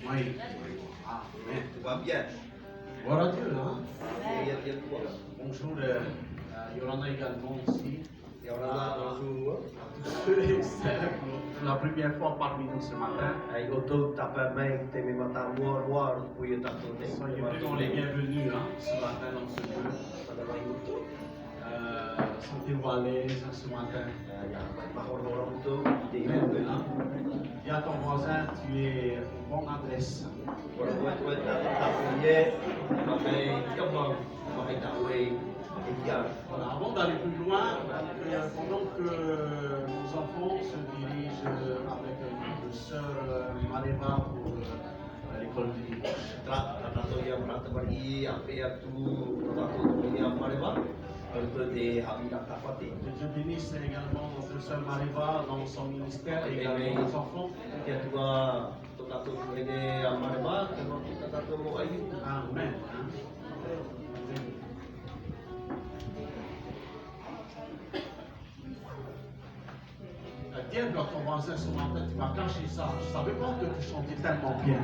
Oui. Amen. Tout va bien. Gloire à Dieu, hein? Il y a toi. Bonjour, Yolanda également ici. Et on a bonjour. Ceux et celles pour la première fois parmi nous ce matin. Ai goto tapa mai te me mata mua roar puia tato te. Soyez vraiment les bienvenus hein, ce matin dans ce lieu. Pada mai goto. Sentez-vous à l'aise hein, ce matin. Ya mahor orang tu di Amen, hein? Dis à ton voisin, tu es au bon adresse. Orang buat tapo ye. Mai kama mai tawe. Voilà, avant d'aller plus loin, pendant que nos enfants se dirigent avec notre sœur Maleva pour l'école du dimanche. Tato yang berata bagi apa ya tu tato ini apa leba. Untuk di habitat tapati. Que Dieu bénisse également notre sœur Maleva dans son ministère et également nos enfants. Ya tua tato ini apa leba. Kalau kita tato mau ayu. Amen. Dis à ton voisin ce matin, tu vas cacher ça. Je ne savais pas que tu chantais tellement bien.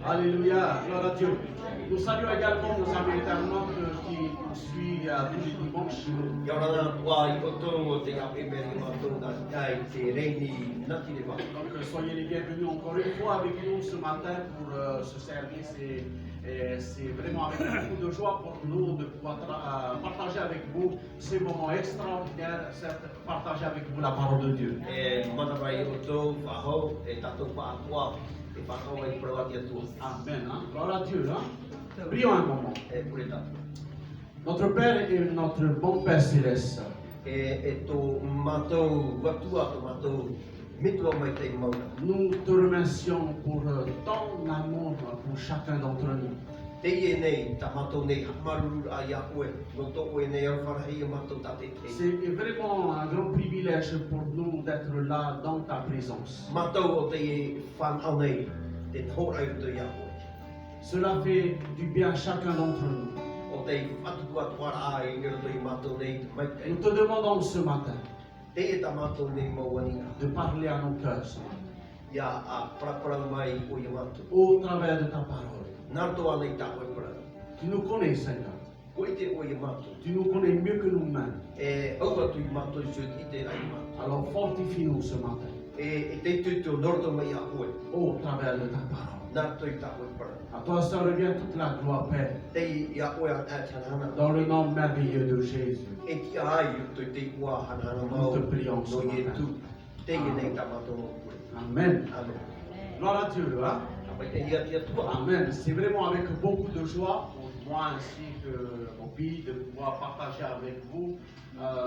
Alléluia, gloire à Dieu. Nous saluons également nos amis internautes qui nous suivent tous les dimanches. Donc soyez les bienvenus encore une fois avec nous ce matin pour ce service et c'est vraiment avec beaucoup de joie pour nous de pouvoir partager avec vous ces moments extraordinaires, partager avec vous la parole de Dieu. Amen. Hein? Gloire à Dieu. Hein? Prions un moment. Notre Père et notre bon Père Céleste. Nous te remercions pour ton amour pour chacun d'entre nous. C'est vraiment un grand privilège pour nous d'être là dans ta présence. Cela fait du bien à chacun d'entre nous. Nous te demandons ce matin de parler à nos cœurs ce matin, au travers de ta parole. Tu nous connais, Seigneur. Tu nous connais mieux que nous-mêmes. Alors fortifie-nous ce matin. Au travers de ta parole. À toi seul revient toute la gloire, Père. Dans le nom merveilleux de Jésus. Nous te prions ce matin. Amen. Gloire à Dieu. Hein? Amen. C'est vraiment avec beaucoup de joie pour moi ainsi que mon pays de pouvoir partager avec vous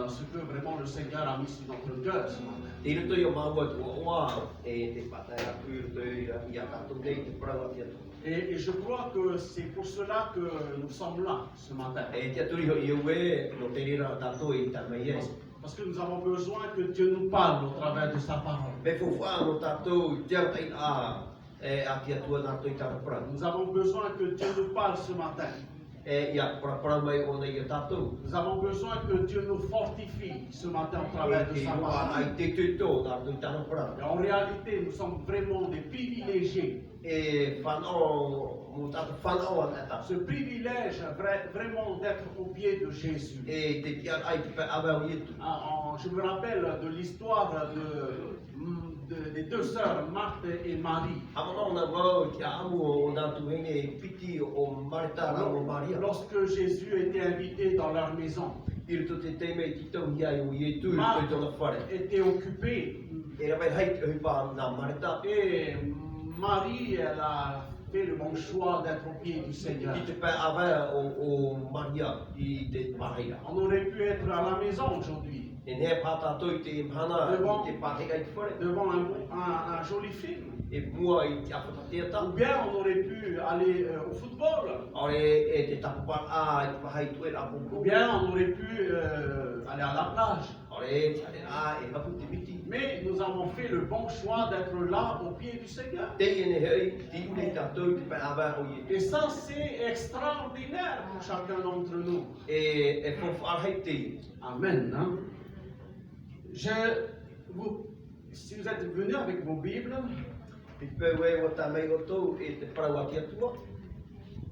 ce que vraiment le Seigneur a mis sur notre cœur ce matin. Et je crois que c'est pour cela que nous sommes là ce matin. Parce que nous avons besoin que Dieu nous parle au travers de sa parole. Nous avons besoin que Dieu nous parle ce matin. Nous avons besoin que Dieu nous fortifie ce matin au travers de sa parole. Et en réalité, nous sommes vraiment des privilégiés. Ce privilège vraiment d'être au pied de Jésus. Je me rappelle de l'histoire des deux sœurs, Marthe et Marie. Lorsque Jésus était invité dans leur maison, Marthe était occupée. Et Marie, elle a fait le bon choix d'être au pied du Seigneur. On aurait pu être à la maison aujourd'hui, devant un joli film. Ou bien on aurait pu aller au football. Ou bien on aurait pu aller à la plage. Mais nous avons fait le bon choix d'être là au pied du Seigneur. Et ça, c'est extraordinaire pour chacun d'entre nous. Amen. Hein? Je si vous êtes venus avec vos Bibles,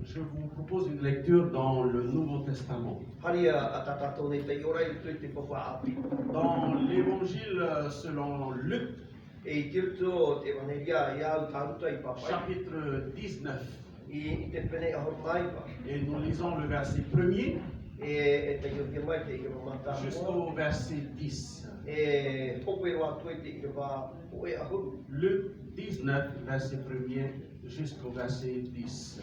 je vous propose une lecture dans le Nouveau Testament. Dans l'Évangile selon Luc, chapitre 19. Et nous lisons le verset 1er jusqu'au verset 10. Luc 19, verset 1er jusqu'au verset 10.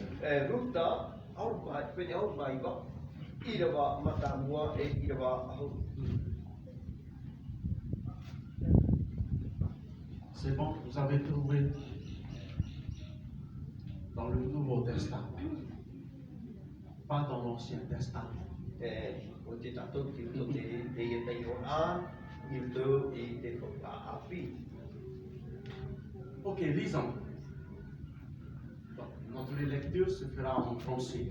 C'est bon, vous avez trouvé dans le Nouveau Testament, pas dans l'Ancien Testament. Ok, lisons. Donc, notre lecture se fera en français.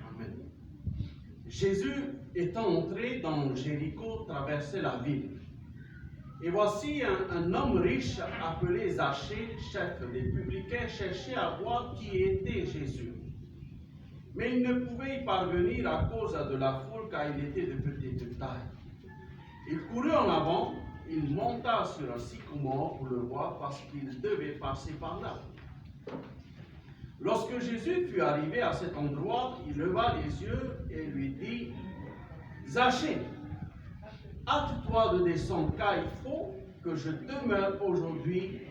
Amen. Jésus étant entré dans Jéricho traversait la ville. Et voici un homme riche appelé Zachée, chef des publicains, cherchait à voir qui était Jésus. Mais il ne pouvait y parvenir à cause de la foule, car il était de petite taille. Il courut en avant, il monta sur un sycomore pour le voir parce qu'il devait passer par là. Lorsque Jésus fut arrivé à cet endroit, il leva les yeux et lui dit, « Zachée, hâte-toi de descendre, car il faut que je demeure aujourd'hui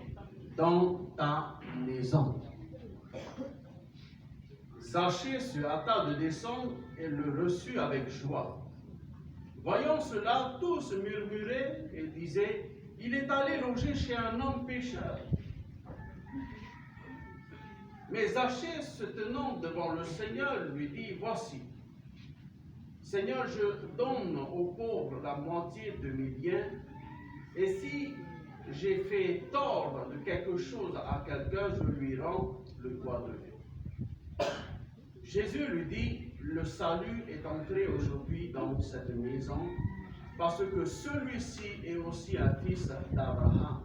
dans ta maison. » Zachée se hâta de descendre et le reçut avec joie. Voyant cela, tous murmuraient et disaient, « Il est allé loger chez un homme pécheur. » Mais Zachée, se tenant devant le Seigneur, lui dit, « Voici, Seigneur, je donne aux pauvres la moitié de mes biens, et si j'ai fait tort de quelque chose à quelqu'un, je lui rends le droit de vie. » Jésus lui dit, « Le salut est entré aujourd'hui dans cette maison, parce que celui-ci est aussi un fils d'Abraham. »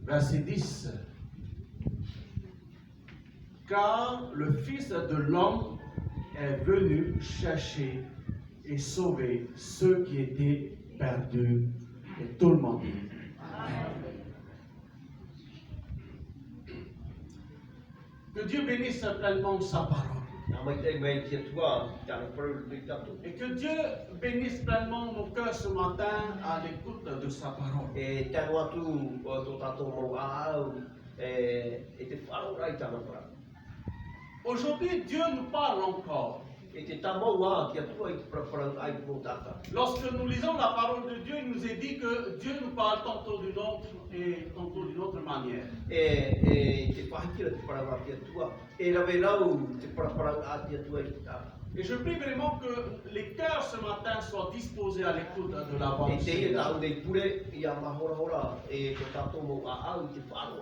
Verset 10. Car le Fils de l'homme est venu chercher et sauver ceux qui étaient perdus. Et tout le monde dit Amen. Que Dieu bénisse pleinement sa parole. Et que Dieu bénisse pleinement nos cœurs ce matin à l'écoute de sa parole. Aujourd'hui, Dieu nous parle encore. Lorsque nous lisons la parole de Dieu, il nous est dit que Dieu nous parle tantôt d'une autre et tantôt d'une autre manière. Et je prie vraiment que les cœurs ce matin soient disposés à l'écoute de la voix du Seigneur.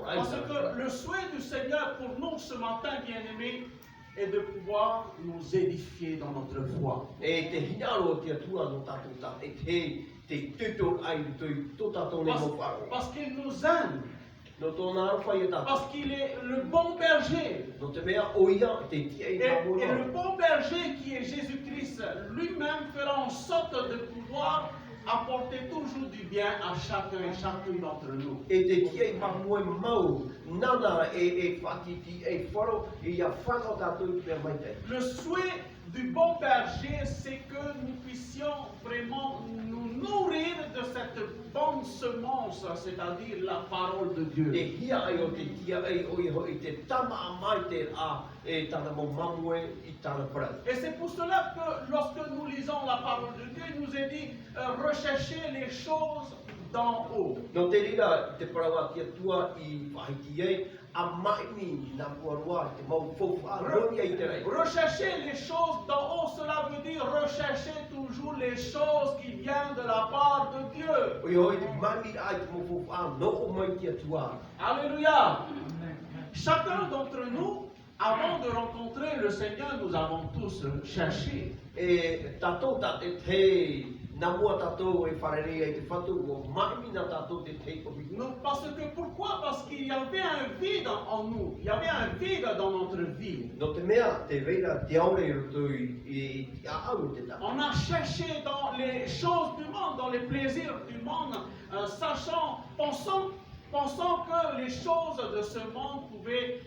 Parce que le souhait du Seigneur pour nous ce matin, bien-aimés, est de pouvoir nous édifier dans notre foi. Parce qu'il nous aime. Parce qu'il est le bon berger. Et le bon berger qui est Jésus-Christ lui-même fera en sorte de pouvoir apporter toujours du bien à chacun et chacune d'entre nous. Le souhait du bon berger, c'est que nous puissions vraiment nous nourrir de cette bonne semence, c'est-à-dire la parole de Dieu. Et c'est pour cela que lorsque nous lisons la parole de Dieu, il nous est dit rechercher les choses d'en haut. Rechercher les choses d'en haut, cela veut dire rechercher toujours les choses qui viennent de la part de Dieu. Alléluia. Chacun d'entre nous Avant de rencontrer le Seigneur, nous avons tous cherché. E tatou ta te te namua tatou e wharerea e te whatu o maimina tatou te te kopi. Parce que pourquoi? Parce qu'il y avait un vide en nous. Il y avait un vide dans notre vie. No te mea te veira te aure i roto i te aau te ta. On a cherché dans les choses du monde, dans les plaisirs du monde, pensant que les choses de ce monde pouvaient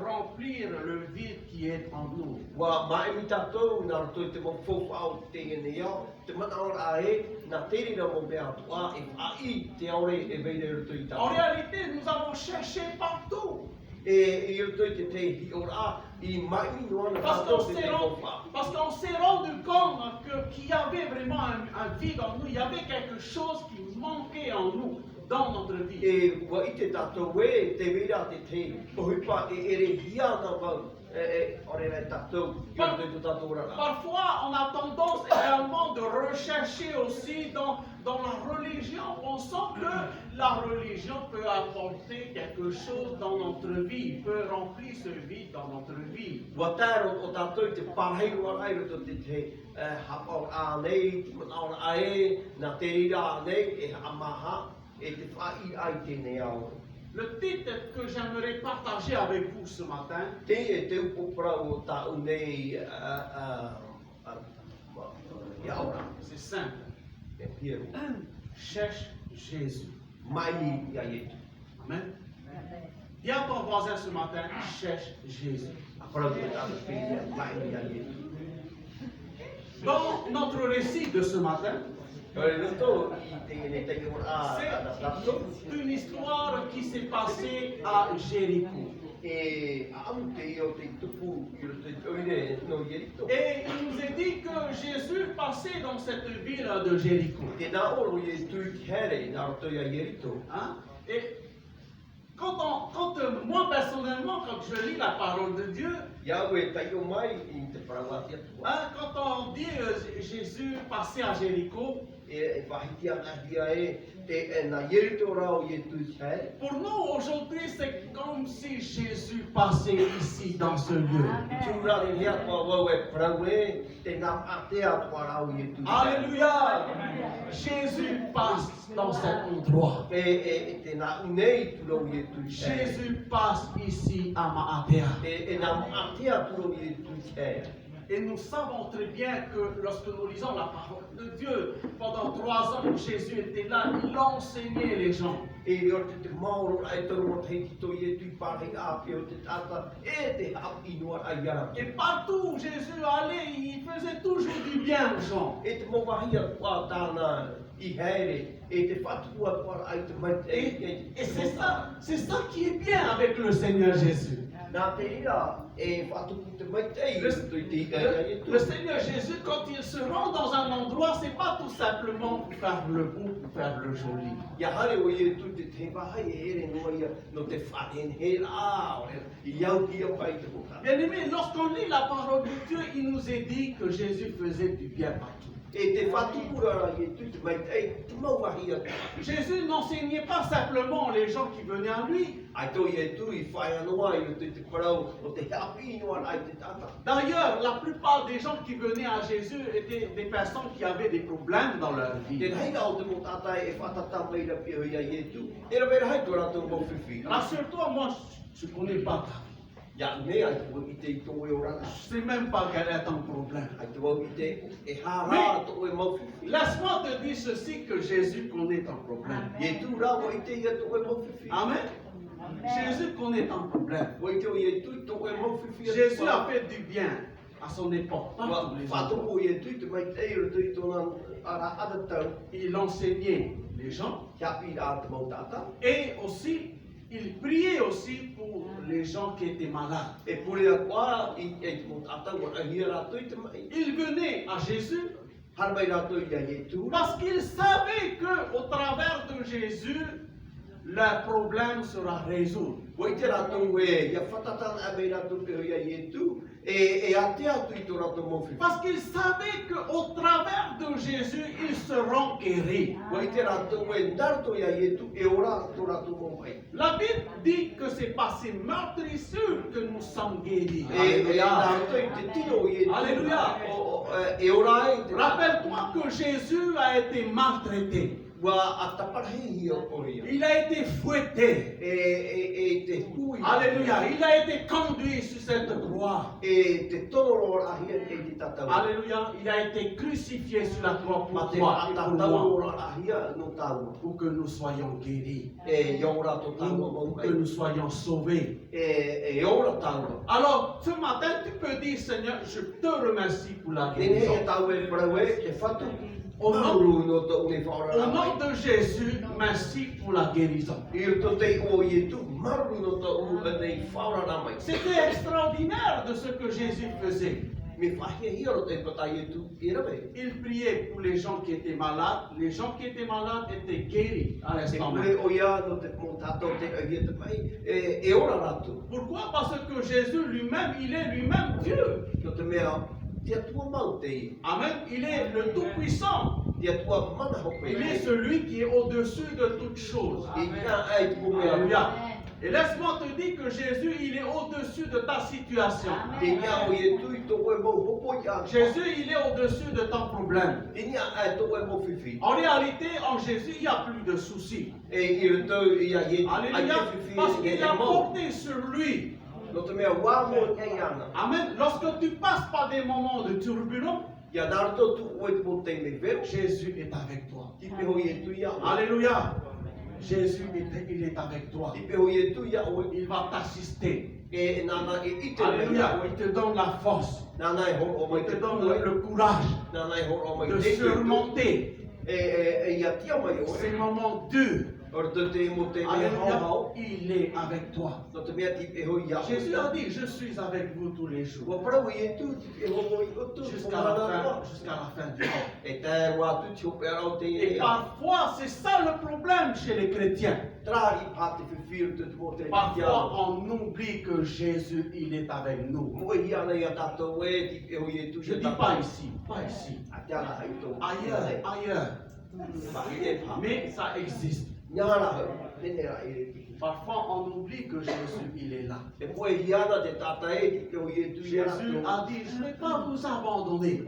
remplir le vide qui est en nous. Wa maimi tatou na roto i te mo fofau te ene iau. Te manaora ae na teri na mo mea tua e ai te aure e veira i roto i ta. En réalité, nous avons cherché partout. E i roto i te te hi ora i maimi noa na tatou te te fofau. Parce qu'on s'est rendu compte qu'il y avait vraiment un vide en nous, il y avait quelque chose qui manquait en nous, dans notre vie. E wa i te tatou e te veira te te pohipa e ere hia na wau. Ore le tatou i roto i te tatou rara. Parfois, on a tendance également de rechercher aussi dans la religion, pensant que la religion peut apporter quelque chose dans notre vie, peut remplir ce vide dans notre vie. Wa tāro o tatou i te parhei warai roto te te hapau a nei, te manaora ae, na te rira a nei, e amaha, e te whai ai tēnei au. Le titre que j'aimerais partager avec vous ce matin, Te e te upopra o tāu nei iaora, c'est simple. e piero. Cherche Jésus. Mai ia ietu. Amen. Dis à ton voisin ce matin, cherche Jésus. A parau te tātu whiria, mai ia ietu. Dans notre récit de ce matin, Ore roto i te ene te ora na tatou. c'est une histoire qui s'est passée à Jéricho. E amu te i o te tupu i roto i oire no Ieriko. Et il nous est dit que Jésus passait dans cette ville de Jéricho. Te nā oro i e tui kere nā roto i a Ieriko. Hein? Et moi personnellement, quand je lis la parole de Dieu, Iawe tai o mai i te parawati atua. hein, quand on dit Jésus passait à Jéricho, E whahiti ana hia te nā Ieriko rao i e tui kere. pour nous aujourd'hui, c'est comme si Jésus passait ici dans ce lieu. I tūrare hea tua wau e parau e te nā atea tua rao i e tui kere. Alléluia! Jésus passe dans cet endroit. E te nā unei tūrau i e tui kere. Jésus passe ici à Maatea. E nā atea tūrau i e tui kere. Et nous savons très bien que lorsque nous lisons la parole de Dieu, pendant 3 ans, Jésus était là, il enseignait les gens. E reo te maoro ai toro mo te tito i e tui pārhei āpia o te tata e te hau inua ai ara. Et partout où Jésus allait, il faisait toujours du bien aux gens. E te mawahia kua tāna i heire e te whatukua kua ai te mai Et c'est ça qui est bien avec le Seigneur Jésus. Nā te ira e whatuku te mai te i Le te Seigneur Jésus, quand il se rend dans un endroit, c'est pas tout simplement pour faire le beau, pour faire le joli. Ia hare o i e tu te te wahai e ere noa ia no te whahen he rā o i iau ki au pai te buka. Bien aimé, lorsqu'on lit la parole de Dieu, il nous est dit que Jésus faisait du bien partout. E te whatukura i e tu te mai te tu mawahia Jésus n'enseignait pas simplement les gens qui venaient à lui. ai tō i e tu i whai anoa i te parau o te hapi inoa ai te tata. D'ailleurs, la plupart des gens qui venaient à Jésus étaient des personnes qui avaient des problèmes dans leur Te vie. reira o te mo tata e whatata mai ra pia ia i e tu. E ra vera hai tō rātou mau whiwhi. Rassure-toi, moi, je ne connais pas ta vie. Ia me ai tō i te i tō e orana. Je ne sais même pas quel est ton problème. Ai tō au i te e hārā tō e mau whiwhi. Laisse-moi te dire ceci, que Jésus connaît ton problème. I e tū rā o i te ia tō e mau whiwhi. Amen. Jésus connaît ton problème. O i te o i e tu tō e mau whiwhi. Jésus a fait du bien à son époque. Pas tous les Whato jours. o i e tu te mai te i o i tōna ara ada tau. Il enseignait les gens Kia pi rā te mau tata. et aussi, il priait aussi pour les gens qui étaient malades. E pure a kua i e te mau tata wa ahia rātou i te mai. Il venait à Jésus Hara mai rātou i a i e tu. parce qu'il savait qu'au travers de Jésus, le problème sera résolu. Parce qu'ils savaient qu'au travers de Jésus, ils seront guéris. La Bible dit que c'est par ces meurtrissures que nous sommes guéris. Alléluia. Alléluia. Rappelle-toi que Jésus a été maltraité. Il a été fouetté. Alléluia. Il a été conduit sur cette croix. Alléluia. Il a été crucifié sur la croix pour toi et pour moi. Pour que nous soyons guéris. Pour que nous soyons sauvés. Alors, ce matin, tu peux dire, Seigneur, je te remercie pour la guérison. Au nom de Jésus, merci pour la guérison. C'était extraordinaire de ce que Jésus faisait. Il priait pour les gens qui étaient malades. Les gens qui étaient malades étaient guéris à l'instant même. Pourquoi? Parce que Jésus lui-même, il est lui-même Dieu. Amen. Il est le Tout-Puissant. Il est celui qui est au-dessus de toutes choses. Alléluia. Et laisse-moi te dire que Jésus, il est au-dessus de ta situation. Jésus, il est au-dessus de ton problème. En réalité, en Jésus, il n'y a plus de soucis. Alléluia. Parce qu'il a porté sur lui. Amen. Lorsque tu passes par des moments de turbulence, Jésus est avec toi. Alléluia. Jésus, il est avec toi. Il va t'assister. Alléluia. Il te donne la force. Il te donne le courage de surmonter ces moments durs. Alléluia, il est avec toi. Jésus a dit, je suis avec vous tous les jours. Jusqu'à la fin du monde. Et parfois, c'est ça le problème chez les chrétiens. Parfois, on oublie que Jésus, il est avec nous. Je ne dis pas ici, pas ici. Ailleurs. Mais ça existe. Parfois, on oublie que Jésus, il est là. Jésus a dit, je ne vais pas vous abandonner.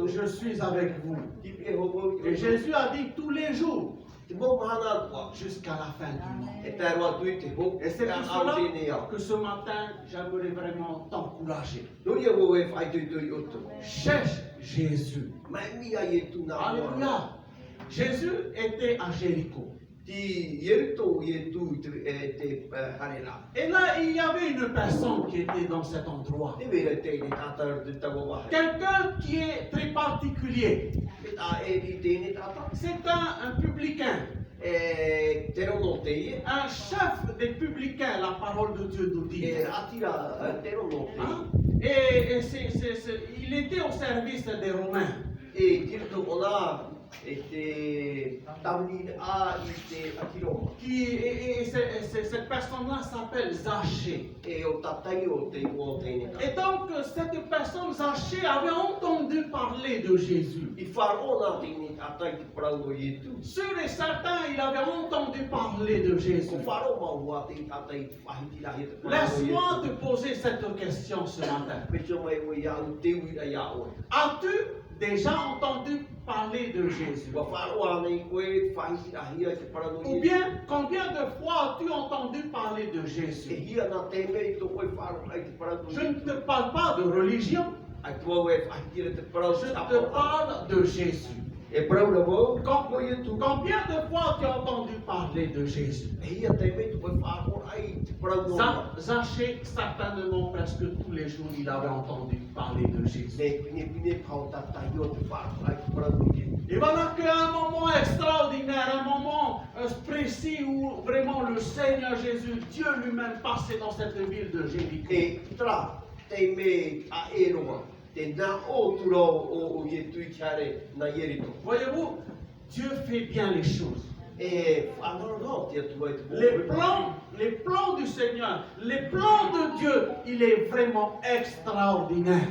Je suis avec vous. Et Jésus a dit tous les jours, jusqu'à la fin du monde. Et c'est pour cela que ce matin, j'aimerais vraiment t'encourager. Cherche Jésus. Alléluia. Jésus était à Jéricho. Et là, il y avait une personne qui était dans cet endroit. Quelqu'un qui est très particulier. C'est un publicain. Un chef des publicains, la parole de Dieu nous dit. Et il était au service des Romains. Cette personne-là s'appelle Zachée. Et donc, cette personne, Zachée, avait entendu parler de Jésus. Sûr et certain, il avait entendu parler de Jésus. Laisse-moi te poser cette question ce matin. As-tu déjà entendu parler de Jésus? Ou bien, combien de fois as-tu entendu parler de Jésus? Je ne te parle pas de religion. Je te parle de Jésus. Combien de fois tu as entendu parler de Jésus? Zachée, certainement, presque tous les jours, il avait entendu parler de Jésus. Et voilà qu'à un moment extraordinaire, un moment précis où vraiment le Seigneur Jésus, Dieu lui-même, passait dans cette ville de Jéricho. Voyez-vous, Dieu fait bien les choses. Les plans du Seigneur, les plans de Dieu, il est vraiment extraordinaire.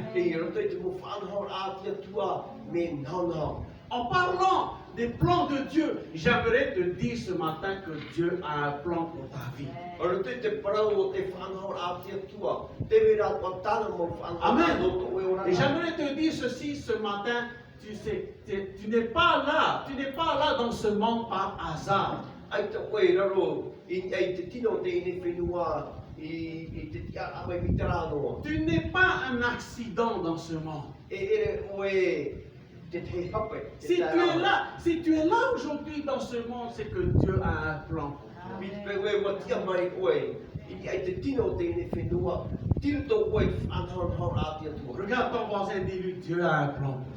En parlant des plans de Dieu, j'aimerais te dire ce matin que Dieu a un plan pour ta vie. Amen. Et j'aimerais te dire ceci ce matin. Tu sais, tu n'es pas là dans ce monde par hasard. Tu n'es pas un accident dans ce monde. Si tu es là aujourd'hui dans ce monde, c'est que Dieu a un plan pour toi. Regarde ton voisin, dis-lui, Dieu a un plan pour toi.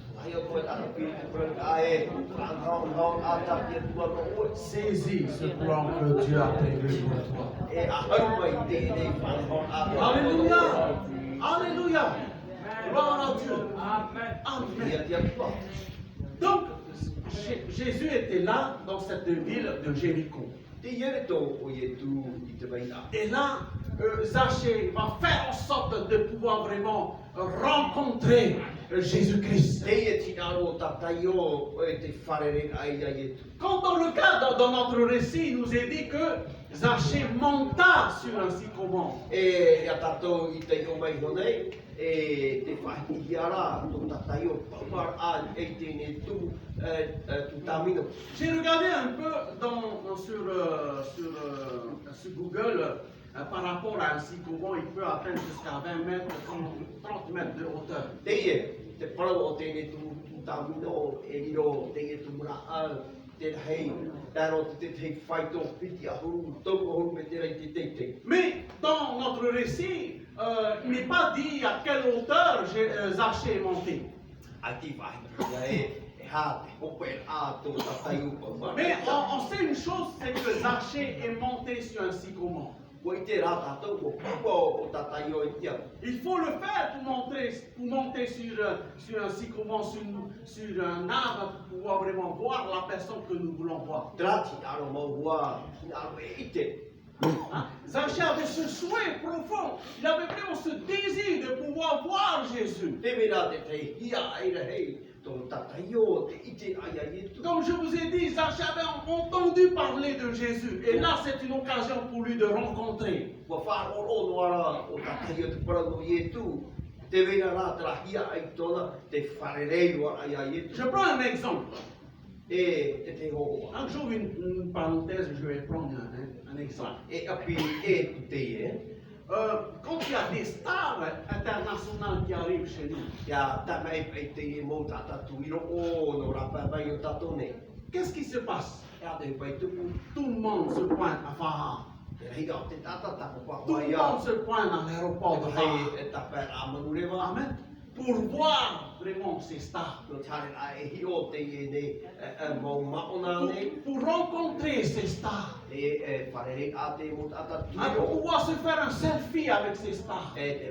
Saisis ce plan que Dieu a prévu pour toi. Alléluia. Alléluia. Gloire à Dieu. Amen. Donc, Jésus était là dans cette ville de Jéricho. Et là, Zachée va faire en sorte de pouvoir vraiment rencontrer Jésus-Christ. Quand dans le cas, dans notre récit, il nous est dit que Zachée monta sur un sycomore. J'ai regardé un peu sur Google par rapport à un sycomore, il peut atteindre jusqu'à 20 mètres, 30 mètres de hauteur. Mais dans notre récit, il n'est pas dit à quelle hauteur Zachée est monté. Mais on sait une chose, c'est que Zachée est monté sur un sycomore. Il faut le faire pour monter sur un sycomore, sur un arbre, pour pouvoir vraiment voir la personne que nous voulons voir. Zachée avait ce souhait profond, il avait vraiment ce désir de pouvoir voir Jésus. Comme je vous ai dit, Zachée avait entendu parler de Jésus. Et là, c'est une occasion pour lui de rencontrer. Je prends un exemple. Un jour, une parenthèse, je vais prendre un exemple. Quand il y a des stars internationales qui arrivent chez nous, qu'est-ce qui se passe? Tout le monde se pointe à Phare. Tout le monde se pointe à l'aéroport de Phare. Amen. Pour voir vraiment ces stars. Pour rencontrer ces stars. Pour pouvoir se faire un selfie avec ces stars. Et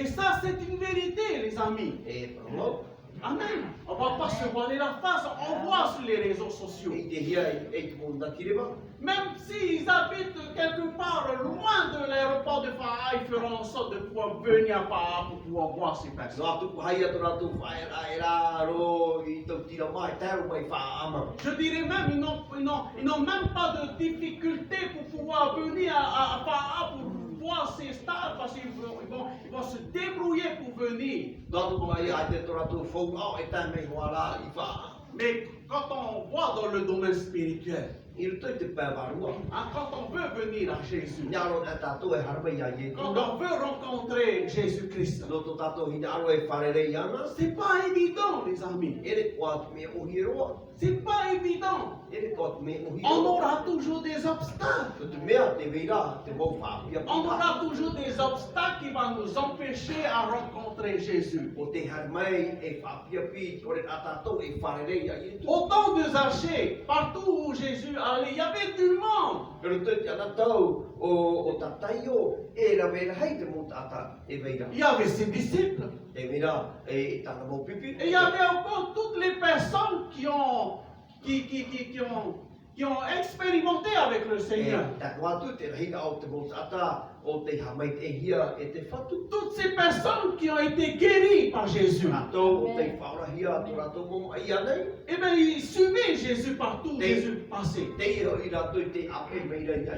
ça, c'est une vérité, les amis. Amen. On ne va pas se voiler la face, on voit sur les réseaux sociaux. Même s'ils habitent quelque part loin de l'aéroport de Phare, ils feront en sorte de pouvoir venir à Phare pour pouvoir voir ces personnes. Je dirais même, ils n'ont même pas de difficulté pour pouvoir venir à Phare pour voir ces stars parce qu'ils vont se débrouiller pour venir. Mais quand on voit dans le domaine spirituel, quand on veut venir à Jésus, quand on veut rencontrer Jésus-Christ, c'est pas évident, les amis. C'est pas évident. On aura toujours des obstacles. On aura toujours des obstacles qui vont nous empêcher à rencontrer Jésus. Au temps de Zachée, partout où Jésus allait, il y avait du monde. Il y avait ses disciples. Et il y avait encore toutes les personnes qui ont expérimenté avec le Seigneur. Toutes ces personnes qui ont été guéries par Jésus. Eh bien, ils suivaient Jésus partout où Jésus passait. Il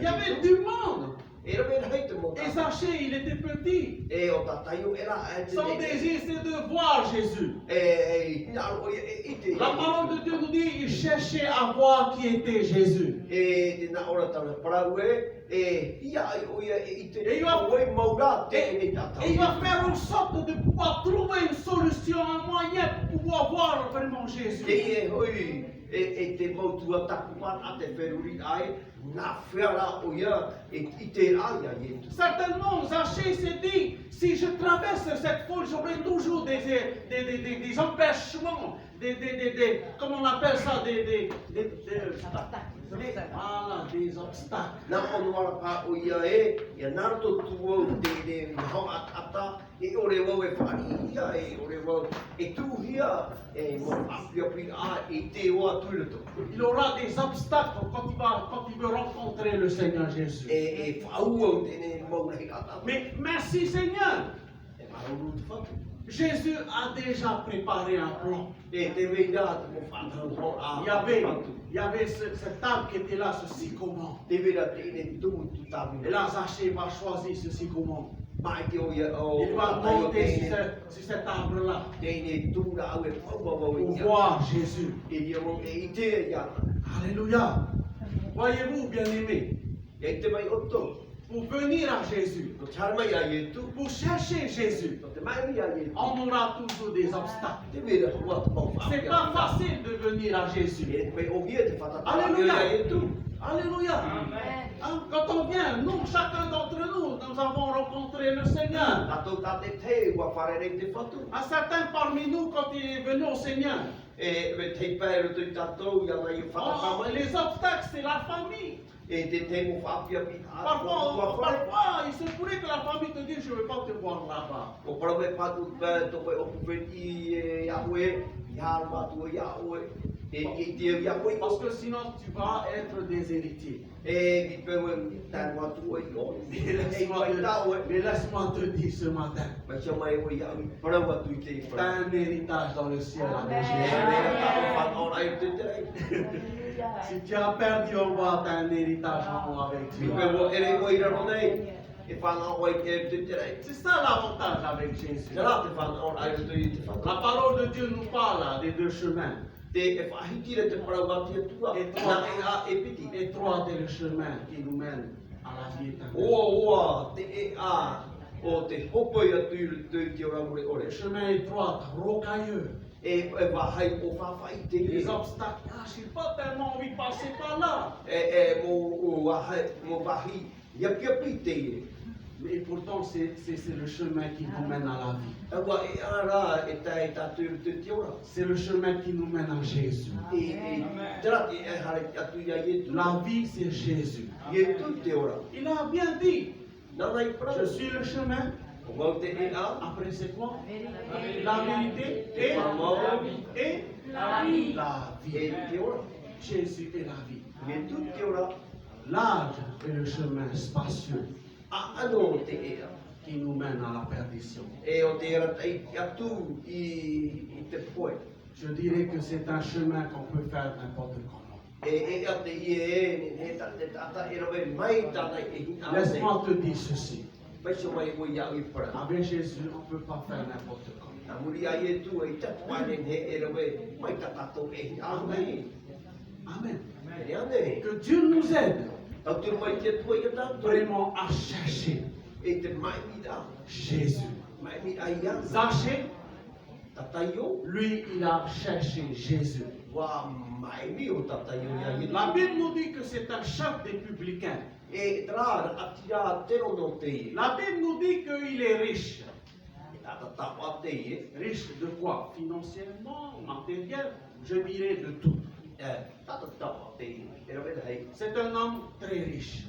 y avait du monde. Et Zachée, il était petit. Son désir, c'est de voir Jésus. La parole de Dieu nous dit, il cherchait à voir qui était Jésus. Et il va faire en sorte de pouvoir trouver une solution, un moyen pour pouvoir voir vraiment Jésus. Certainement, Zachée s'est dit, si je traverse cette foule, j'aurai toujours des empêchements, comment on appelle ça, des obstacles. Il aura des obstacles quand il veut rencontrer le Seigneur Jésus. Mais merci Seigneur. Jésus a déjà préparé un plan. Il y avait cette table qui était là, ce sycomore. Et là, Zachée va choisir ce sycomore. Il va monter sur cet arbre-là pour voir Jésus. Alléluia. Voyez-vous, bien-aimés, pour venir à Jésus, pour chercher Jésus, on aura toujours des obstacles. C'est pas facile de venir à Jésus. Alléluia. Alléluia. Quand on vient, nous, chacun d'entre nous, nous avons rencontré le Seigneur. Un certain parmi nous, quand il est venu au Seigneur, les obstacles, c'est la famille. Parfois, il se pourrait que la famille te dise, je ne veux pas te voir là-bas. Parce que sinon tu vas être déshérité. Mais laisse-moi te dire ce matin, tu as un héritage dans le ciel avec Jésus. Si tu as perdu en moi, tu as un héritage en moi avec Dieu. C'est ça l'avantage avec Jésus. La parole de Dieu nous parle des deux chemins. Étroit est le chemin qui nous mène à la vie éternelle. Le chemin étroit, rocailleux. Les obstacles, je n'ai pas tellement envie de passer par là. Mais pourtant, c'est le chemin qui nous mène à la vie. C'est le chemin qui nous mène à Jésus. La vie, c'est Jésus. Il a bien dit, je suis le chemin. Après, c'est quoi? La vérité et la vie. Jésus est la vie. L'âge est le chemin spacieux qui nous mène à la perdition. Je dirais que c'est un chemin qu'on peut faire n'importe comment. Laisse-moi te dire ceci. Avec Jésus, on ne peut pas faire n'importe comment. Amen. Que Dieu nous aide vraiment à chercher Jésus. Zachée, lui, il a cherché Jésus. La Bible nous dit que c'est un chef des publicains. La Bible nous dit qu'il est riche. Riche de quoi? Financièrement, matériel, je dirais de tout. C'est un homme très riche.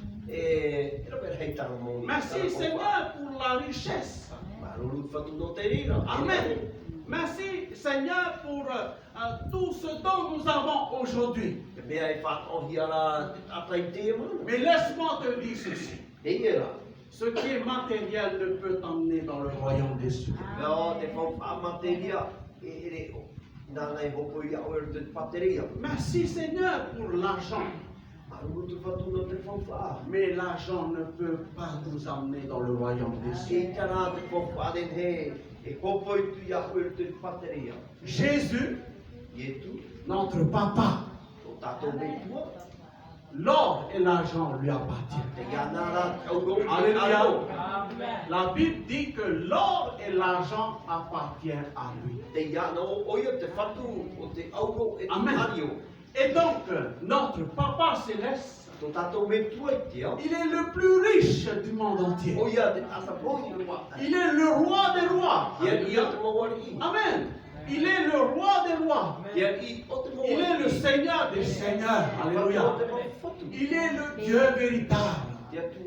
Merci Merci Seigneur pour la richesse. Amen. Merci Seigneur pour tout ce dont nous avons aujourd'hui. Mais laisse-moi te dire ceci. Ce qui est matériel ne peut t'emmener dans le royaume des cieux. Merci Seigneur pour l'argent. Mais l'argent ne peut pas nous emmener dans le royaume des cieux. Jésus, notre papa, l'or et l'argent lui appartiennent. Alléluia. La Bible dit que l'or et l'argent appartiennent à lui. Amen. Et donc, notre papa céleste, il est le plus riche du monde entier. Il est le roi des rois. Amen. Il est le roi des rois. Il est le Seigneur des seigneurs. Alléluia. Il est le Dieu véritable.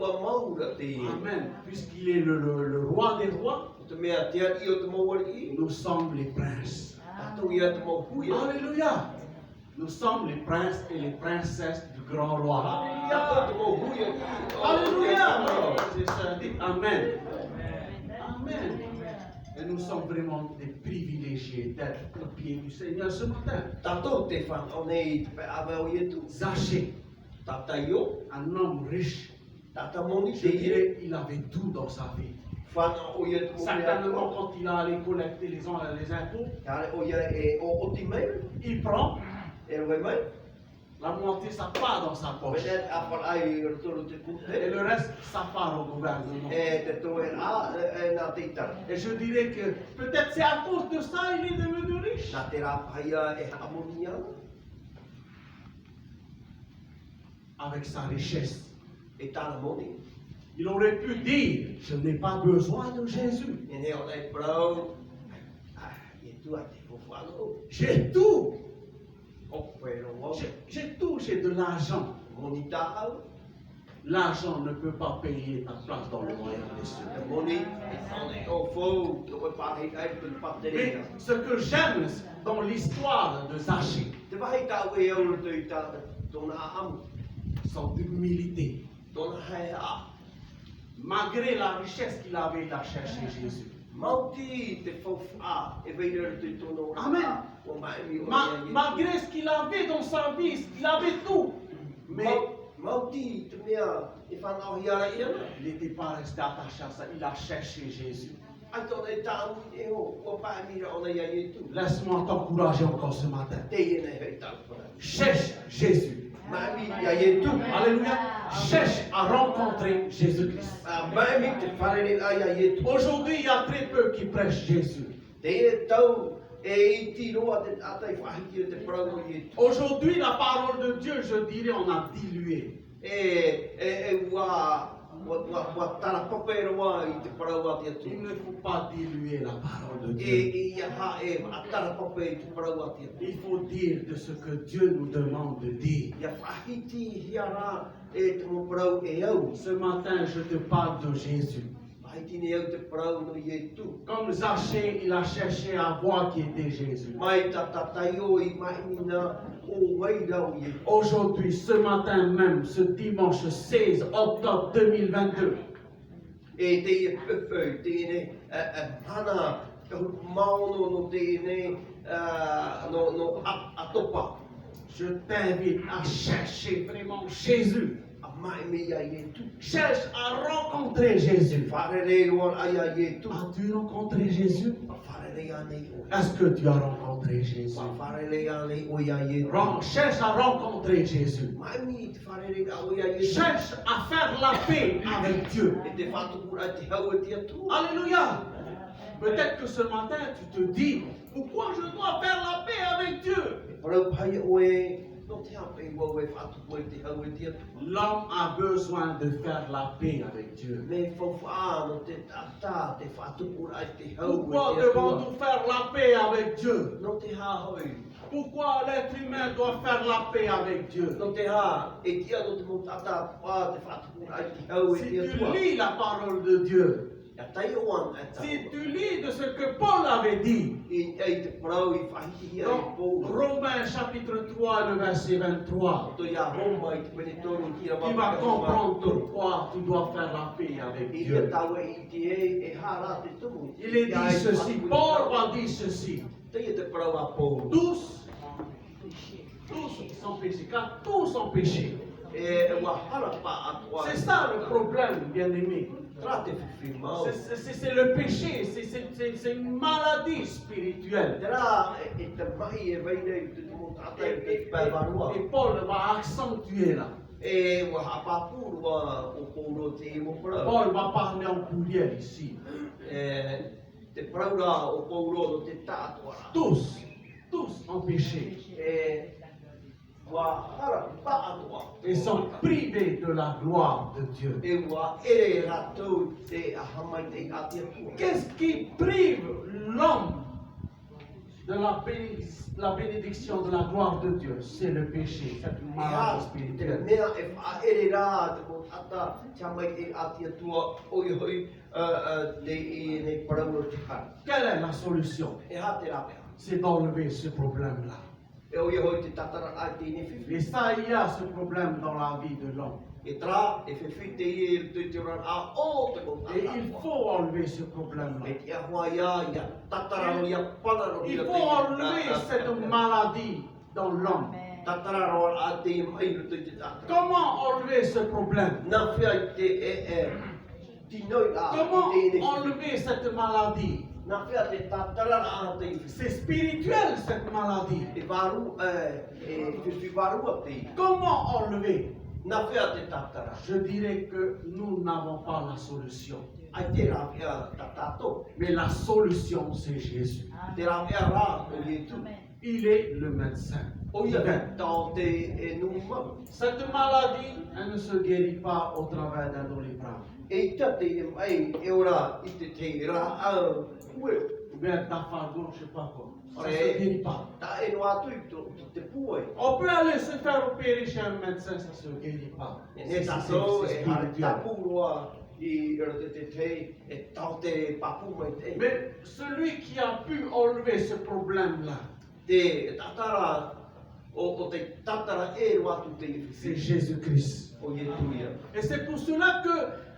Amen. Puisqu'il est le roi des rois, nous sommes les princes. Alléluia. Nous sommes les princes et les princesses du grand roi. Alléluia. C'est ça, dites Amen. Amen. Et nous sommes vraiment des privilégiés d'être au pied du Seigneur ce matin. Zachée, un homme riche, je dirais, il avait tout dans sa vie. Certainement, quand il a allé collecter les impôts, il prend la moitié, ça part dans sa poche. Et le reste, ça part au gouvernement. Et je dirais que peut-être c'est à cause de ça il est devenu riche. Avec sa richesse. Il aurait pu dire, je n'ai pas besoin de Jésus. J'ai tout. J'ai tout, j'ai de l'argent. L'argent ne peut pas payer ta place dans le royaume des cieux. Mais ce que j'aime dans l'histoire de Zachée, son humilité. Malgré la richesse qu'il avait, il a cherché Jésus. Amen. Malgré ce qu'il avait dans sa vie, il avait tout. Mais il n'était pas resté attaché à ça, il a cherché Jésus. Laisse-moi t'encourager encore ce matin. Cherche Jésus. Alléluia. Cherche à rencontrer Jésus-Christ. Aujourd'hui, il y a très peu qui prêchent Jésus. Aujourd'hui, la parole de Dieu, je dirais, on a dilué. Il ne faut pas diluer la parole de Dieu. Il faut dire de ce que Dieu nous demande de dire. Ce matin, je te parle de Jésus. Comme Zachée, il a cherché à voir qui était Jésus. Aujourd'hui, ce matin même, ce dimanche 16 octobre 2022, je t'invite à chercher vraiment Jésus. Cherche à rencontrer Jésus. As-tu rencontré Jésus? Est-ce que tu as rencontré Jésus? Cherche à rencontrer Jésus. Cherche à faire la paix avec Dieu. Alléluia. Peut-être que ce matin tu te dis, pourquoi je dois faire la paix avec Dieu? L'homme a besoin de faire la paix avec Dieu. Pourquoi devons-nous faire la paix avec Dieu? Pourquoi l'être humain doit faire la paix avec Dieu? No te ha, e tia no te mo tata pa te whātuku ai te au e Si tia tu tua. lis la parole de Dieu, Ia tai o an e tau. si tu lis de ce que Paul avait dit I te parau I whahihi ai dans pōu. Romains chapitre 3, le verset 23, To ia Roma I te pene tonu ki ra tu vas comprendre pourquoi tu dois faire la paix avec I Dieu. te taue I te e hara te tumu. Il est dit ceci, Paul va dire ceci, Te ia te parau a pōu. tous sont péchés, car tous sont péchés. E wa hara pa atua. C'est ça le problème, bien-aimé. Tra te whiwhi mau. C'est le péché, c'est une maladie spirituelle. Te rā e te mai e veine I te tumu tata I te pai varua. Et Paul va accentuer là. E wa hapapuru wa o pōuro te mo parau. Paul va parler en pluriel ici. Te praura o pōuro no te tātua. Tous ont péché Wa hara pa atua. et sont privés de la gloire de Dieu. E wa ere ratou te ahamai te atia tua. Qu'est-ce qui prive l'homme de la bénédiction de la gloire de Dieu? C'est le péché, cette maladie Te spirituelle. mea e wha ere rā te mo tata chamai te atia tua oi hoi te I nei paraura te hara. Quelle est la solution? E ha te rapea. C'est d'enlever ce problème-là. E oi hoi te tatara ai te ne whiwhi. Et ça, il y a ce problème dans la vie de l'homme. E tra e whiwhi te I te ran a o te mo Et tata. il faut enlever ce problème-là. E te ahua ia tatara no ia pana no Il ia faut enlever cette maladie dans l'homme. tatara no a te mai no te tatara. Comment enlever ce problème? Nā whia te tinoi a Comment te ne. enlever cette maladie? Nā whia te tatara a te C'est spirituel, cette maladie. e varu whiwhi varu a te. Comment enlever? Nā whia te tatara. Je dirais que nous n'avons pas la solution. Ai te rā whia tatato. Mais la solution, c'est Jésus. Te rā whia rā o Ietu. Il est le médecin. O ia Divin. tau te numa. Cette maladie, elle ne se guérit pas au travers d'un doliprane. E ita te mai e ora I te rā au ue. Ou bien d'Afargo, je ne sais pas quoi. Ça ne Ouais. se guérit pas. Ta e no atu I te pue. On peut aller se faire opérer chez un médecin, ça ne se guérit pas. E C'est ne tato c'est e hare spirituel. tapu roa I te e tau te papu mai te. Mais celui qui a pu enlever ce problème-là, Te tatara o te tatara e roa tu te c'est iwhi. Jésus-Christ. O ye tu ia. Et c'est pour cela que,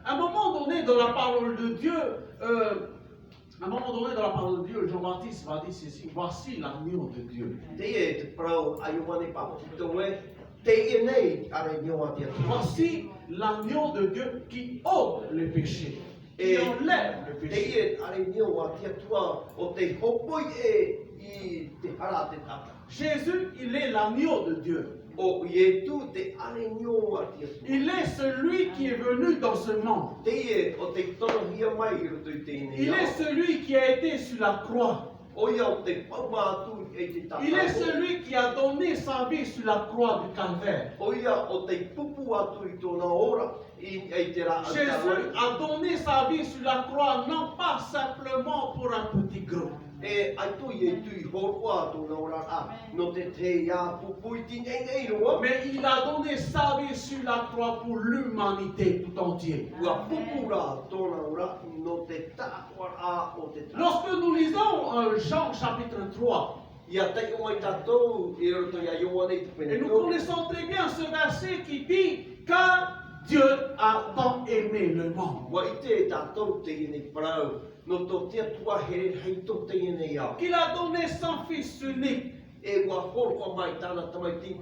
à un moment donné dans la parole de Dieu, à un moment donné dans la parole de Dieu, Jean-Baptiste va dire ceci: voici l'agneau de Dieu. Te e te prau ayuane papu te we. Te e nei are nioa te atu. Voici l'agneau de Dieu qui ôte le péché, qui Et enlève le te péché. e are nioa te atua o te hopoi e I te hara te tata. Jésus, il est l'agneau de Dieu. O ye tu te are nioa te atua. Il est celui qui est venu dans ce monde. Te e o te tono hia mai I roto I te ine. Il est celui qui a été sur la croix. O ia o te pauma atu e te tata. Il est celui qui a donné sa vie sur la croix du Calvaire. O ia o te pupu atu I tōna ora I te rā. Jésus a donné sa vie sur la croix, non pas simplement pour un petit groupe, E ai tu I tui horua tōna ora a. No te ia pupu I tine nei roa. mais il a donné sa vie sur la croix pour l'humanité tout entière. Ua pupu rā tōna ora no te tātua a o te tā. Lorsque nous lisons Jean chapitre 3, Ia te o mai tātou I roto ia Ioane te et nous peneko. connaissons très bien ce verset qui dit: car Dieu a tant aimé le monde, Wa I te tātou te ine parau. No tō te atua here hei tō te ine ia. qu'il a donné son Fils unique. E wa horua mai tāna tamaiti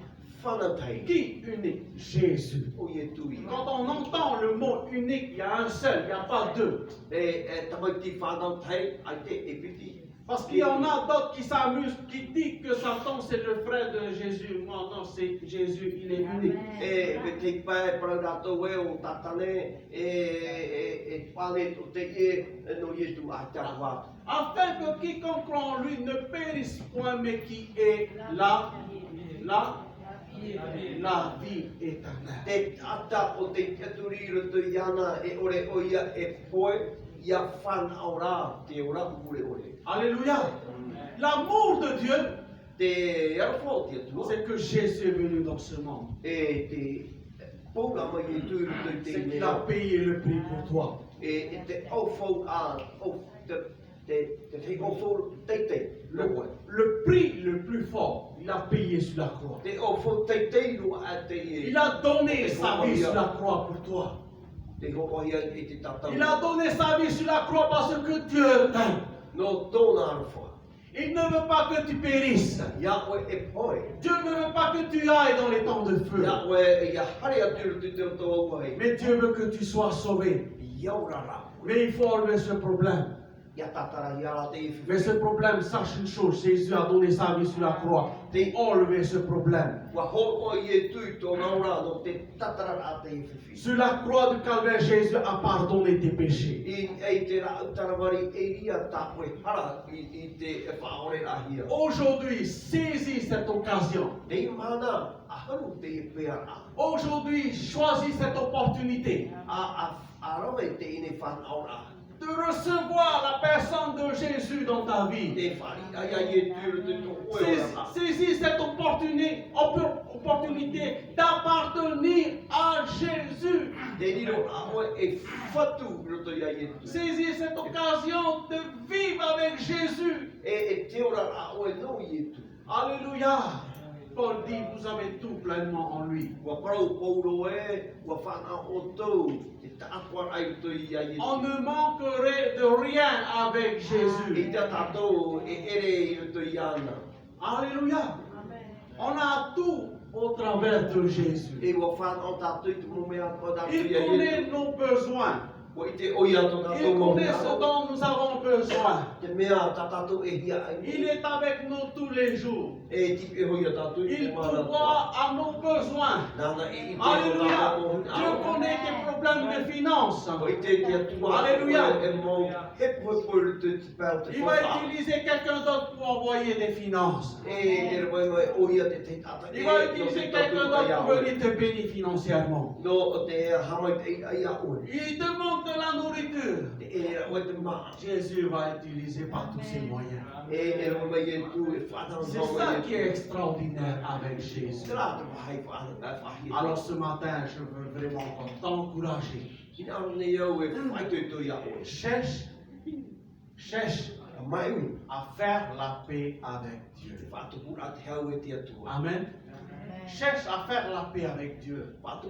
whanatei. Qui unique? Jésus. O ie tui. Quand on entend le mot unique, il y a un seul, il n'y a pas deux. E tamaiti whanatei ai te e piti. Parce qu'il y en a d'autres qui s'amusent, qui disent que Satan c'est le frère de Jésus. Moi, non, c'est Jésus, il est unique. E me te pai parau rātou e o tatane e whane o te e no Iesu a te awa. Afin que quiconque croit en lui ne périsse point, mais qui ait la vie éternelle. Te ata o te katuri roto I ana e ore o ia e poe ia whan aura te ora ure ore. Alléluia. L'amour de Dieu C'est que Jésus est venu dans ce monde. C'est qu'il a payé le prix pour toi. Le prix le plus fort, il a payé sur la croix. Il a donné sa vie sur la croix pour toi. Il a donné sa vie sur la croix parce que Dieu t'aime. Il ne veut pas que tu périsses. Dieu ne veut pas que tu ailles dans les temps de feu. Mais Dieu veut que tu sois sauvé. Mais il faut enlever ce problème. Mais ce problème, sache une chose, Jésus a donné sa vie sur la croix pour enlever ce problème. Sur la croix du calvaire, Jésus a pardonné tes péchés. Aujourd'hui, saisis cette occasion. Aujourd'hui, choisis cette opportunité de recevoir la personne de Jésus dans ta vie. Saisis cette opportunité d'appartenir à Jésus. Saisis cette occasion de vivre avec Jésus. Alléluia. Paul dit, vous avez tout pleinement en lui. On ne manquerait de rien avec Jésus. Alléluia. On a tout au travers de Jésus. Il connaît nos besoins. Il connaît ce dont nous avons besoin. Il est avec nous tous les jours. Il pourvoit à nos besoins. Alléluia. Dieu connaît tes problèmes de finances. Alléluia. Il va utiliser quelqu'un d'autre pour envoyer des finances. Il va utiliser quelqu'un d'autre pour venir te bénir financièrement. Il demande de la nourriture. Jésus va utiliser par tous ses moyens. C'est ça qui est extraordinaire avec Jésus. Alors ce matin, je veux vraiment t'encourager. Cherche à faire la paix avec Dieu. Amen. Cherche à faire la paix avec Dieu. Parce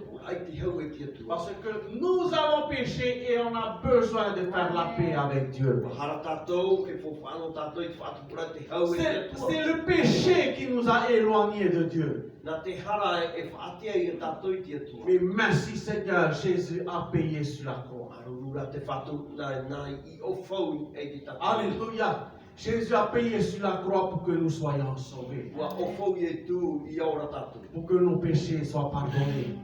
que nous avons péché et on a besoin de faire la paix avec Dieu. C'est le péché qui nous a éloignés de Dieu. Mais merci Seigneur, Jésus a payé sur la croix. Alléluia. Jésus a payé sur la croix pour que nous soyons sauvés. Pour que nos péchés soient pardonnés.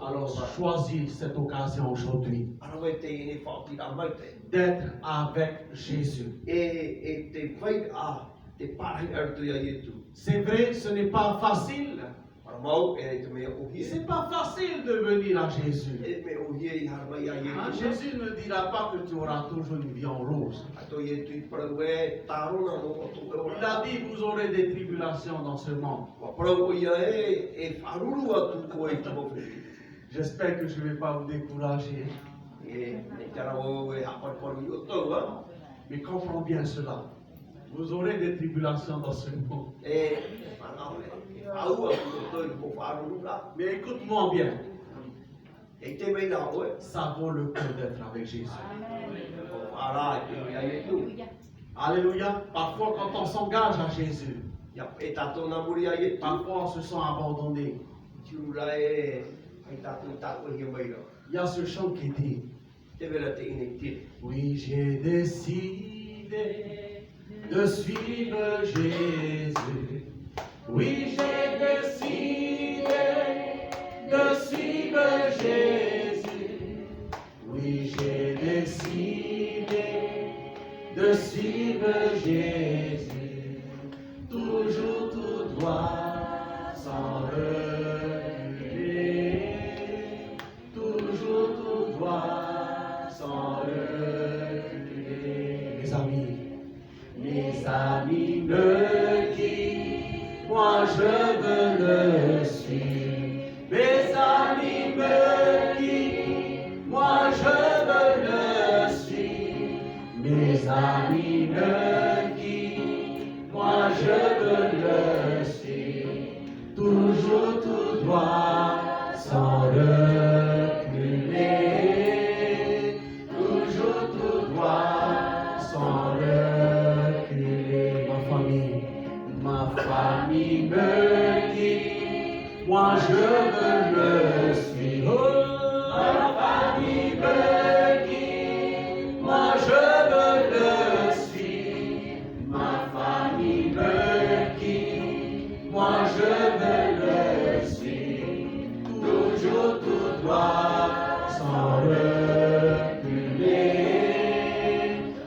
Alors choisis cette occasion aujourd'hui d'être avec Jésus. C'est vrai, ce n'est pas facile. C'est pas facile de venir à Jésus. Jésus ne dira pas que tu auras toujours une vie en rose. Il a dit vous aurez des tribulations dans ce monde. J'espère que je ne vais pas vous décourager. Mais comprends bien cela. Vous aurez des tribulations dans ce monde. Mais écoute-moi bien. Ça vaut le coup d'être avec Jésus. Alléluia. Parfois, quand on s'engage à Jésus, parfois on se sent abandonné. Il y a ce chant qui dit oui, j'ai décidé de suivre Jésus. Oui, j'ai décidé de suivre Jésus. Oui, j'ai décidé de suivre Jésus. Toujours tout droit, sans reculer. Toujours tout droit, sans reculer. Mes amis, Mes amis me guident, moi je veux le suivre. Mes amis me guident, moi je veux le suivre. Mes amis me guident, moi je veux le suivre. Toujours tout droit, sans reculer. Toujours tout droit, sans reculer. Ma famille me guide, moi je veux le suivre. Ma famille me guide, moi je veux le suivre. Ma famille me guide, moi je veux le suivre. Toujours tout droit, sans reculer.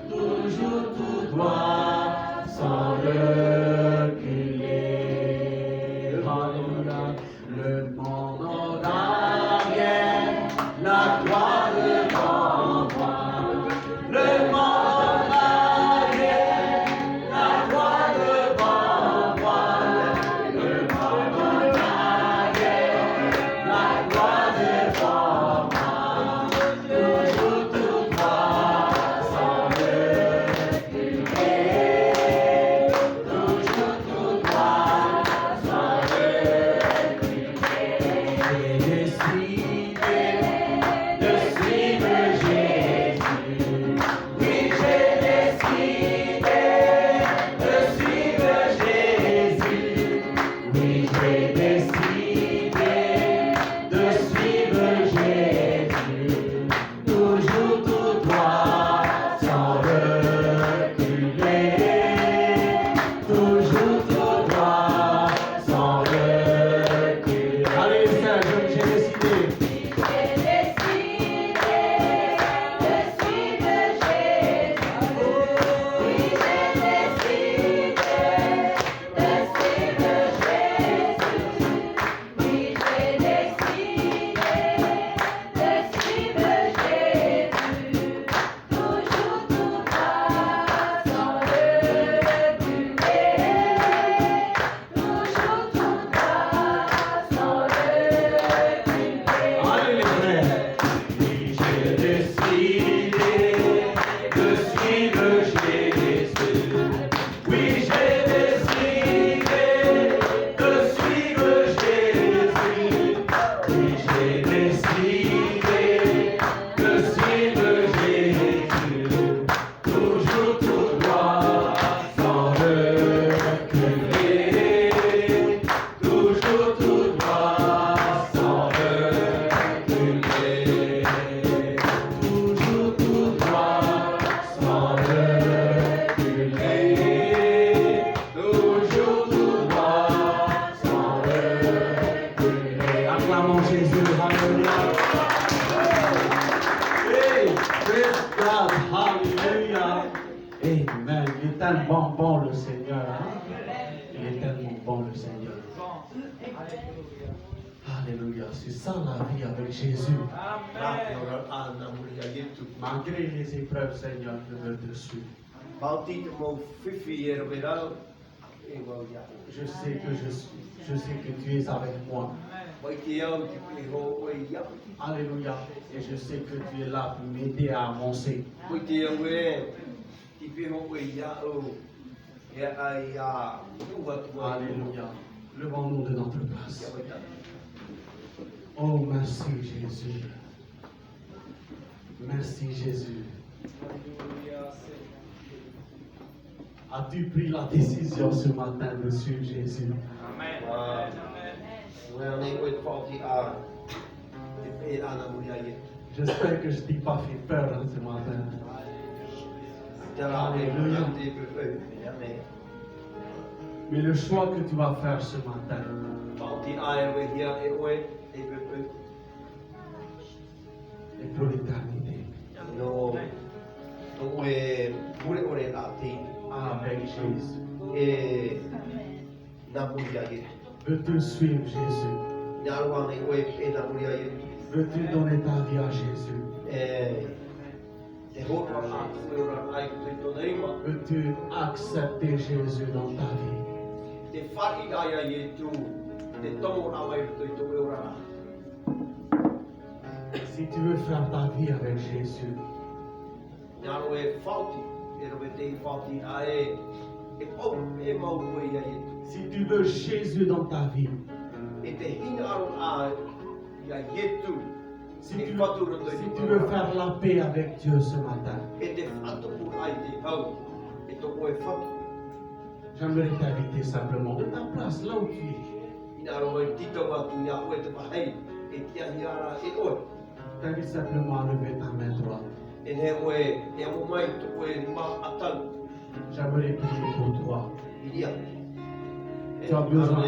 Toujours tout droit, sans reculer. Alléluia. Le monde en arrière, la gloire devant moi. Le monde en arrière, la gloire devant moi. Le monde en arrière, la gloire devant moi. Toujours tout droit, sans reculer. Toujours tout droit, sans reculer. J'ai décidé de suivre Jésus. Oui, j'ai décidé de suivre Jésus. Oui, j'ai décidé de suivre Jésus. Toujours tout droit, sans reculer. Toujours tout droit, sans reculer. Allez, Serge, j'ai décidé. J'ai décidé de suivre Jésus. Oui, j'ai décidé de suivre Jésus. Oui, j'ai décidé de suivre Jésus. Toujours tout droit, sans reculer. Toujours tout droit, sans reculer. Allez, les frères. Oui, j'ai décidé de suivre Jésus. Oui, j'ai décidé de suivre Jésus. Oui, j'ai décidé de suivre Jésus. Toujours tout droit, sans reculer. Toujours tout droit, sans reculer. Toujours tout droit, sans reculer. Toujours tout droit, sans reculer. Acclamons Jésus, alléluia. Hey, praise God, hallelujah. Amen. Il est tellement bon le Seigneur. Hein? Il est tellement bon le Seigneur. Alléluia. C'est ça la vie avec Jésus. Malgré les épreuves, Seigneur, je veux te suivre. Je sais que je sais que tu es avec moi. Alléluia. Et je sais que tu es là pour m'aider à avancer. Alléluia. Levons-nous de notre place. Oh, merci Jésus. Merci Jésus. As-tu pris la décision ce matin de suivre Jésus? J'espère que je ne t'ai pas fait peur hein, ce matin. Alléluia. Mais le choix que tu vas faire ce matin est pour l'éternité. Avec Jésus. Veux-tu suivre Jésus? Veux-tu donner ta vie à Jésus? Peux-tu accepter Jésus dans ta vie? Si tu veux faire ta vie avec Jésus, si tu veux Jésus dans ta vie, si tu veux faire la paix avec Dieu ce matin, j'aimerais t'inviter simplement de ta place, là où tu es. T'invite simplement à lever ta main droite. J'aimerais prier pour toi. Tu as besoin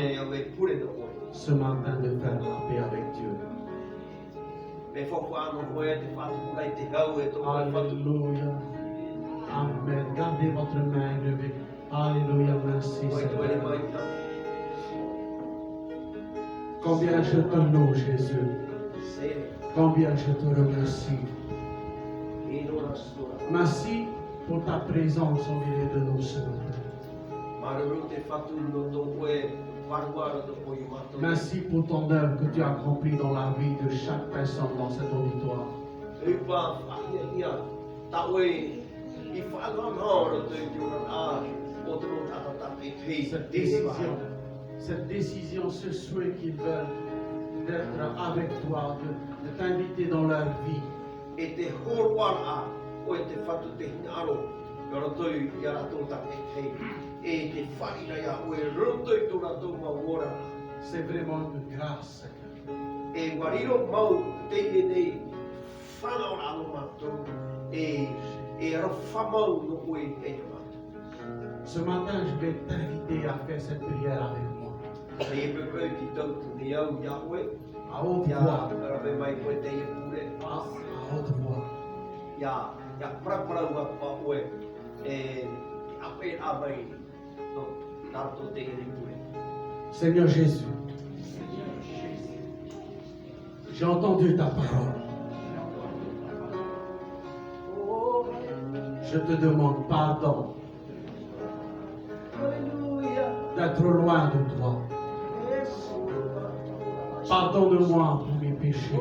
ce matin de faire la paix avec Dieu. Alléluia. Amen. Gardez votre main levée. Alléluia. Merci Seigneur. Combien je te loue, Jésus. Combien je te remercie. Merci pour ta présence au milieu de nous ce matin. Merci pour ton œuvre que tu as accomplie dans la vie de chaque personne dans cet auditoire. Cette décision, ce souhait qu'ils veulent d'être avec toi, de t'inviter dans leur vie. C'est vraiment une grâce, Ce matin, je vais t'inviter à faire cette prière avec moi. À haute voix. À haute voix. Seigneur Jésus, j'ai entendu ta parole. Je te demande pardon d'être loin de toi. Pardonne-moi pour mes péchés.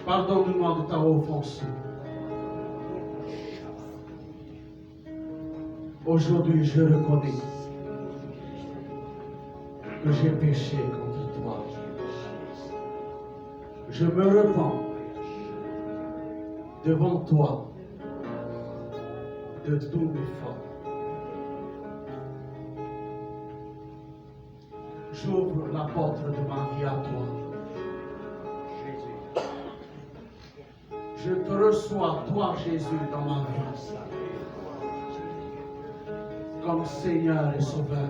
Pardonne-moi de t'avoir offensé. Aujourd'hui, je reconnais que j'ai péché contre toi. Je me repens devant toi de tous mes fautes. J'ouvre la porte de ma vie à toi. Je te reçois, toi Jésus, dans ma vie, comme Seigneur et Sauveur.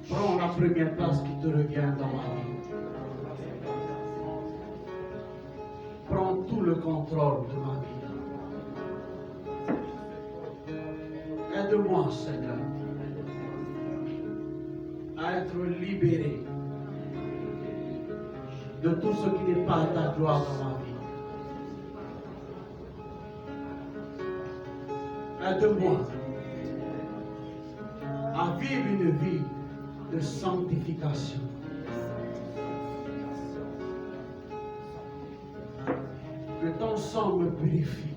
Prends la première place qui te revient dans ma vie. Prends tout le contrôle de ma vie. Aide-moi, Seigneur, à être libéré de tout ce qui n'est pas ta gloire dans ma vie. Aide-moi à vivre une vie de sanctification. Que ton sang me purifie.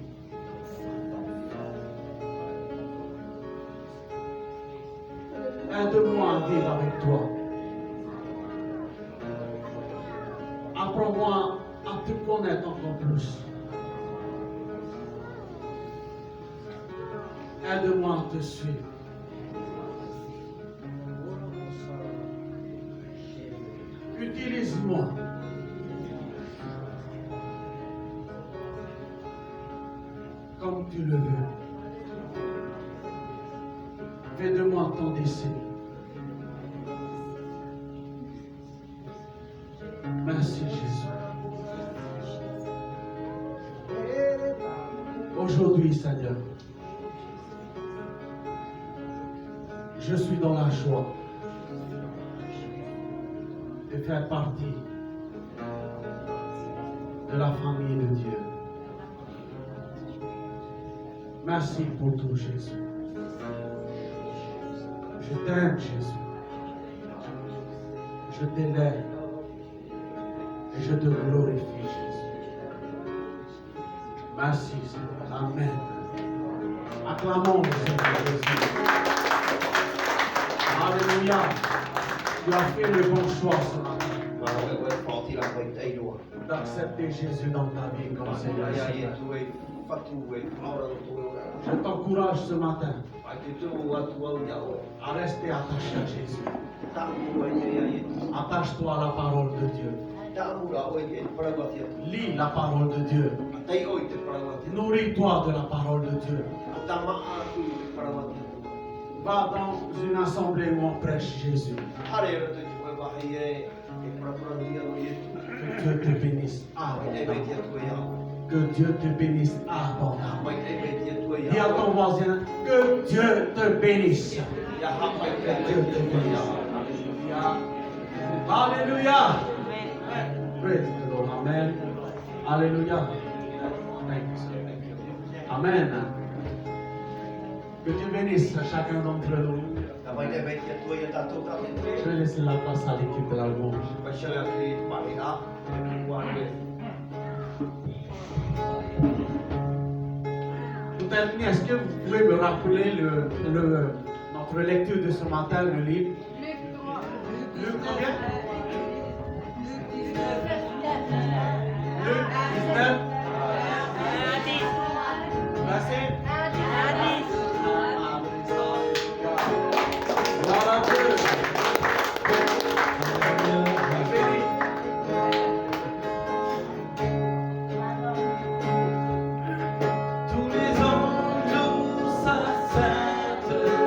Aide-moi à vivre avec toi. Apprends-moi à te connaître encore plus. Aide-moi à te suivre. Utilise-moi. Comme tu le veux. Fais de moi ton dessein. Merci Jésus. Aujourd'hui, Seigneur, je Je suis dans la joie de faire partie de la famille de Dieu. Merci pour tout, Jésus. Je t'aime, Jésus. Je t'élève et je te glorifie, Jésus. Merci, Seigneur. Amen. Acclamons le Seigneur Jésus. Alléluia. Tu as fait le bon choix ce matin d'accepter Jésus dans ta vie comme Seigneur. Je t'encourage ce matin à rester attaché à Jésus. Attache-toi à la parole de Dieu. Lis la parole de Dieu. Nourris-toi de la parole de Dieu. Va dans une assemblée où on prêche Jésus. Que Dieu te bénisse abondamment. Que Dieu te bénisse abondamment. Dis à ton voisin, que Dieu te bénisse. Que Dieu te bénisse. Alléluia. Praise the Lord. Amen. Alléluia. Amen. Que Dieu bénisse chacun d'entre nous. Je vais laisser la place à l'équipe de la louange. Est-ce que vous pouvez me rappeler notre lecture de ce matin, le livre? Luc combien?